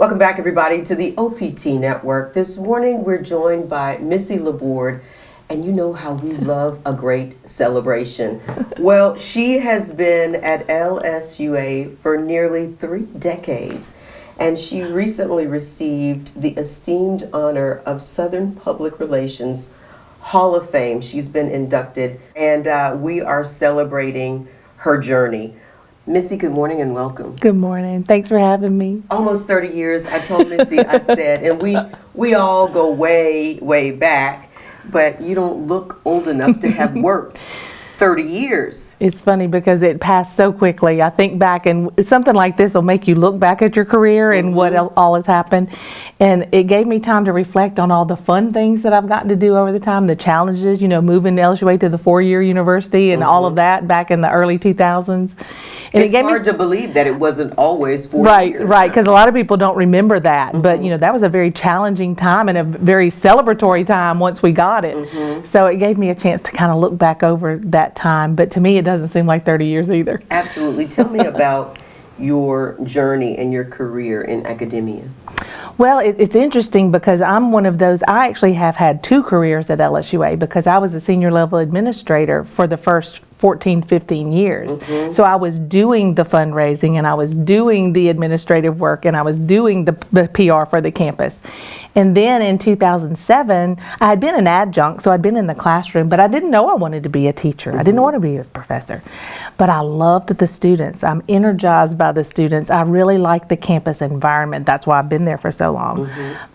Welcome back, everybody, to the OPT Network. This morning, we're joined by Missy LaBorde, and you know how we love a great celebration. Well, she has been at LSUA for nearly 3 decades, and she recently received the esteemed honor of Southern Public Relations Hall of Fame. She's been inducted, and we are celebrating her journey. Missy, good morning and welcome. Good morning. Thanks for having me. Almost 30 years. I told Missy, I said, and we all go way, way back, but you don't look old enough to have worked 30 years. It's funny because it passed so quickly. I think back, and something like this will make you look back at your career and what all has happened. And it gave me time to reflect on all the fun things that I've gotten to do over the time, the challenges, moving LSUA to the 4-year university and all of that back in the early 2000s. And it's hard to believe that it wasn't always 4 years. Right, because a lot of people don't remember that. But, that was a very challenging time and a very celebratory time once we got it. So it gave me a chance to kind of look back over that time. But to me, it doesn't seem like 30 years either. Absolutely. Tell me about your journey and your career in academia. Well, it's interesting because I'm one of those, I actually have had 2 careers at LSUA because I was a senior level administrator for the first 14, 15 years. So I was doing the fundraising and I was doing the administrative work and I was doing the PR for the campus. And then in 2007, I had been an adjunct, so I'd been in the classroom, but I didn't know I wanted to be a teacher. I didn't want to be a professor. But I loved the students. I'm energized by the students. I really like the campus environment. That's why I've been there for so long.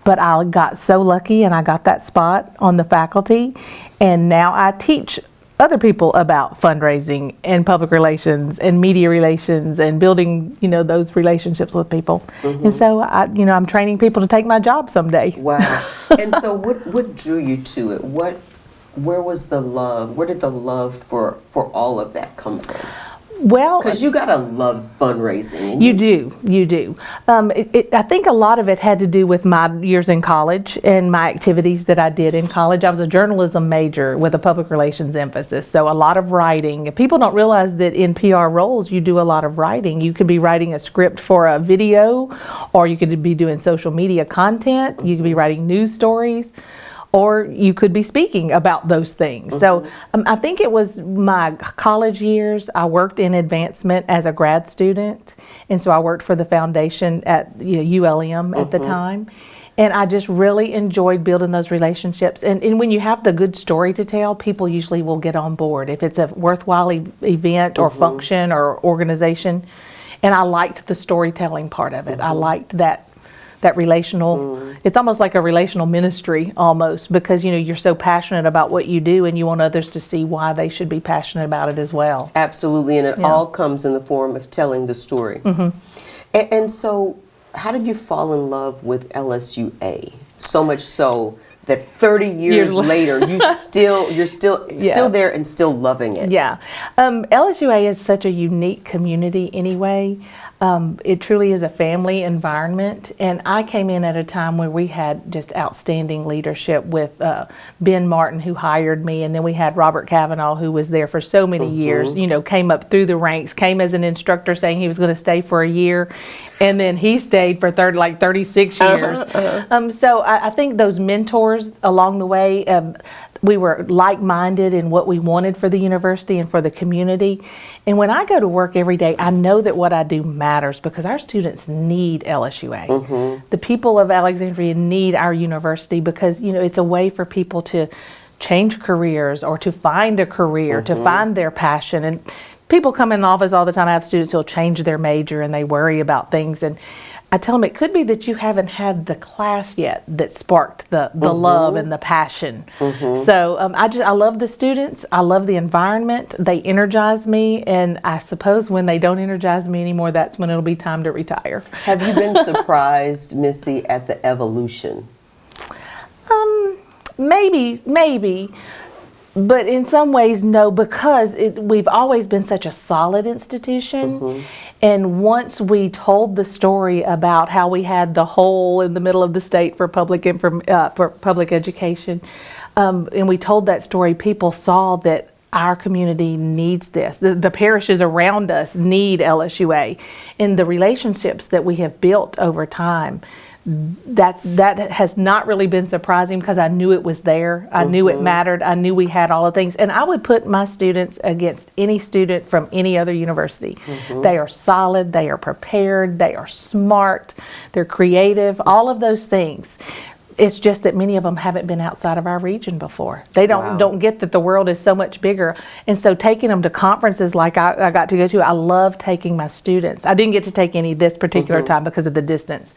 But I got so lucky and I got that spot on the faculty, and now I teach other people about fundraising and public relations and media relations and building, those relationships with people. And so I'm training people to take my job someday. Wow. And so what drew you to it? Where was the love? Where did the love for all of that come from? Well, because you gotta love fundraising. You do. I think a lot of it had to do with my years in college and my activities that I did in college. I was a journalism major with a public relations emphasis, so a lot of writing. People don't realize that in PR roles you do a lot of writing. You could be writing a script for a video, or you could be doing social media content. You could be writing news stories, or you could be speaking about those things. So I think it was my college years. I worked in advancement as a grad student, and so I worked for the foundation at ULM at the time. And I just really enjoyed building those relationships. And when you have the good story to tell, people usually will get on board if it's a worthwhile event or function or organization. And I liked the storytelling part of it. I liked that relational, it's almost like a relational ministry almost, because you're so passionate about what you do and you want others to see why they should be passionate about it as well. Absolutely, and it all comes in the form of telling the story. And so how did you fall in love with LSUA? So much so that 30 years later, you're still there and still loving it. Yeah. LSUA is such a unique community anyway. It truly is a family environment, and I came in at a time where we had just outstanding leadership with Ben Martin, who hired me, and then we had Robert Cavanaugh, who was there for so many years, came up through the ranks, came as an instructor saying he was going to stay for a year, and then he stayed for 36 years. So I think those mentors along the way, we were like-minded in what we wanted for the university and for the community. And when I go to work every day, I know that what I do matters because our students need LSUA. The people of Alexandria need our university because, it's a way for people to change careers or to find a career, to find their passion. And people come in the office all the time. I have students who'll change their major and they worry about things. And I tell them it could be that you haven't had the class yet that sparked the love and the passion. So I love the students. I love the environment. They energize me, and I suppose when they don't energize me anymore, that's when it'll be time to retire. Have you been surprised, Missy, at the evolution? Maybe. But in some ways, no, because we've always been such a solid institution. And once we told the story about how we had the hole in the middle of the state for public education, and we told that story, people saw that our community needs this. The parishes around us need LSUA. And the relationships that we have built over time, that has not really been surprising because I knew it was there. I knew it mattered. I knew we had all the things. And I would put my students against any student from any other university. They are solid, they are prepared, they are smart, they're creative, all of those things. It's just that many of them haven't been outside of our region before. They don't get that the world is so much bigger. And so taking them to conferences like I got to go to, I love taking my students. I didn't get to take any this particular time because of the distance.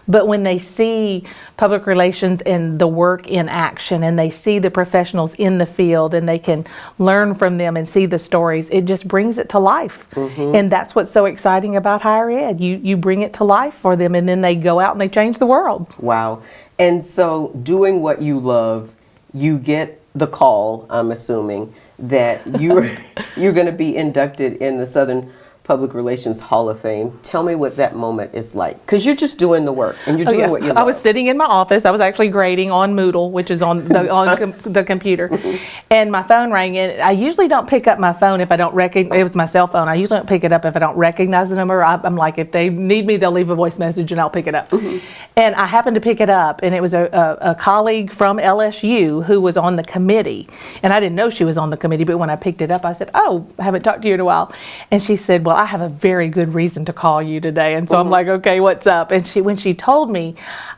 But when they see public relations and the work in action, and they see the professionals in the field, and they can learn from them and see the stories, it just brings it to life. And that's what's so exciting about higher ed. You bring it to life for them, and then they go out and they change the world. Wow. And so doing what you love, you get the call, I'm assuming, that you're going to be inducted in the Southern Public Relations Hall of Fame. Tell me what that moment is like, because you're just doing the work and you're doing what you love. I was sitting in my office. I was actually grading on Moodle, which is on the computer, and my phone rang. And I usually don't pick up my phone if I don't recognize. It was my cell phone. I usually don't pick it up if I don't recognize the number. I'm like, if they need me, they'll leave a voice message and I'll pick it up. And I happened to pick it up, and it was a colleague from LSU who was on the committee, and I didn't know she was on the committee. But when I picked it up, I said, "Oh, I haven't talked to you in a while," and she said, "Well, I have a very good reason to call you today." And so I'm like, okay, what's up? And when she told me,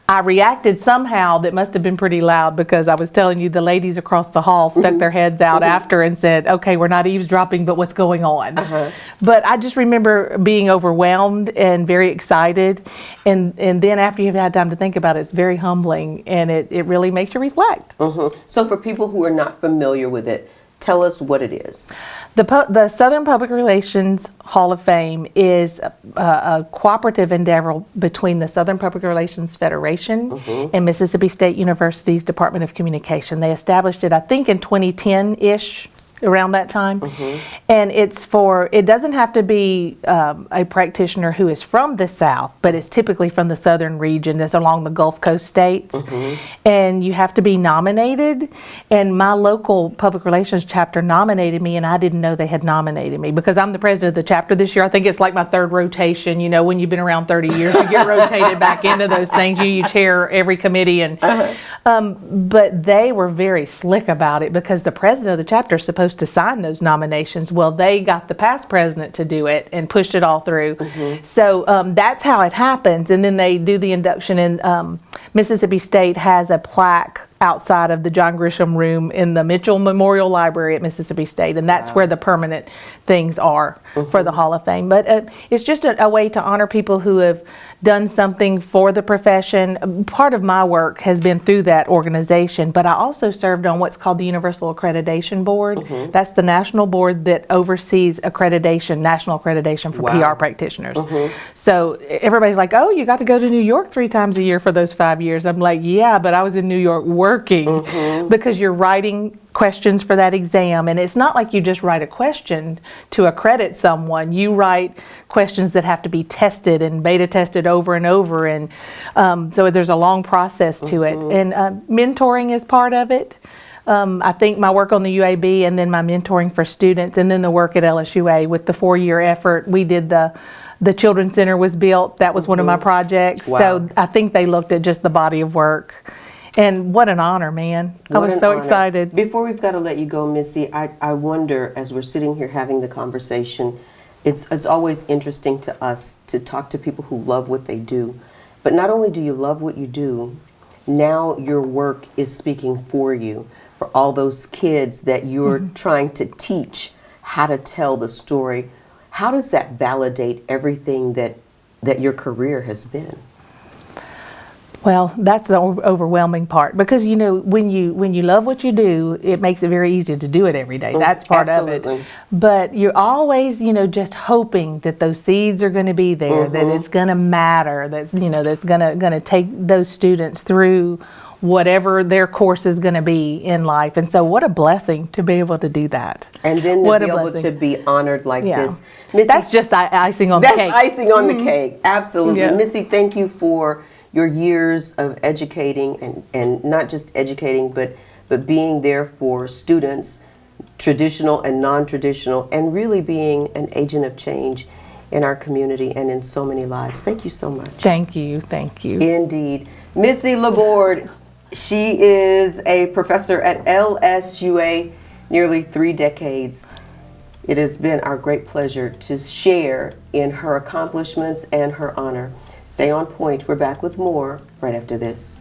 I reacted somehow that must have been pretty loud, because I was telling you the ladies across the hall stuck their heads out after and said, okay, we're not eavesdropping, but what's going on? But I just remember being overwhelmed and very excited. And then after you've had time to think about it, it's very humbling, and it really makes you reflect. So for people who are not familiar with it, tell us what it is. The Southern Public Relations Hall of Fame is a cooperative endeavor between the Southern Public Relations Federation and Mississippi State University's Department of Communication. They established it, I think, in 2010-ish, around that time. And it doesn't have to be a practitioner who is from the South, but it's typically from the southern region that's along the Gulf Coast states. And you have to be nominated. And my local public relations chapter nominated me, and I didn't know they had nominated me because I'm the president of the chapter this year. I think it's like my third rotation. You know, when you've been around 30 years, you get rotated back into those things. You chair every committee. And but they were very slick about it, because the president of the chapter is supposed to sign those nominations. Well, they got the past president to do it and pushed it all through. So that's how it happens. And then they do the induction, and Mississippi State has a plaque outside of the John Grisham room in the Mitchell Memorial Library at Mississippi State, and that's where the permanent things are for the Hall of Fame. But it's just a way to honor people who have done something for the profession. Part of my work has been through that organization, but I also served on what's called the Universal Accreditation Board. That's the national board that oversees accreditation, national accreditation for PR practitioners. So everybody's like, oh, you got to go to New York 3 times a year for those 5 years. I'm like, yeah, but I was in New York working, because you're writing questions for that exam, and it's not like you just write a question to accredit someone. You write questions that have to be tested and beta tested over and over, and so there's a long process to it. And mentoring is part of it. I think my work on the UAB, and then my mentoring for students, and then the work at LSUA with the 4-year effort. We did the Children's Center was built. That was one of my projects. So I think they looked at just the body of work. And what an honor, man. I was so excited. Before we've got to let you go, Missy, I wonder, as we're sitting here having the conversation, it's always interesting to us to talk to people who love what they do. But not only do you love what you do, now your work is speaking for you, for all those kids that you're trying to teach how to tell the story. How does that validate everything that your career has been? Well, that's the overwhelming part, because you know, when you love what you do, it makes it very easy to do it every day. That's part of it. But you're always, just hoping that those seeds are going to be there, that it's going to matter, that's going to take those students through whatever their course is going to be in life. And so what a blessing to be able to do that. And then to be able to be honored like this. Missy, that's just icing on the cake. That's icing on the cake. Absolutely. Yeah. Missy, thank you for your years of educating, and not just educating, but being there for students, traditional and non-traditional, and really being an agent of change in our community and in so many lives. Thank you so much. Thank you. Thank you. Indeed. Missy LaBorde, she is a professor at LSUA, nearly 3 decades. It has been our great pleasure to share in her accomplishments and her honor. Stay on point. We're back with more right after this.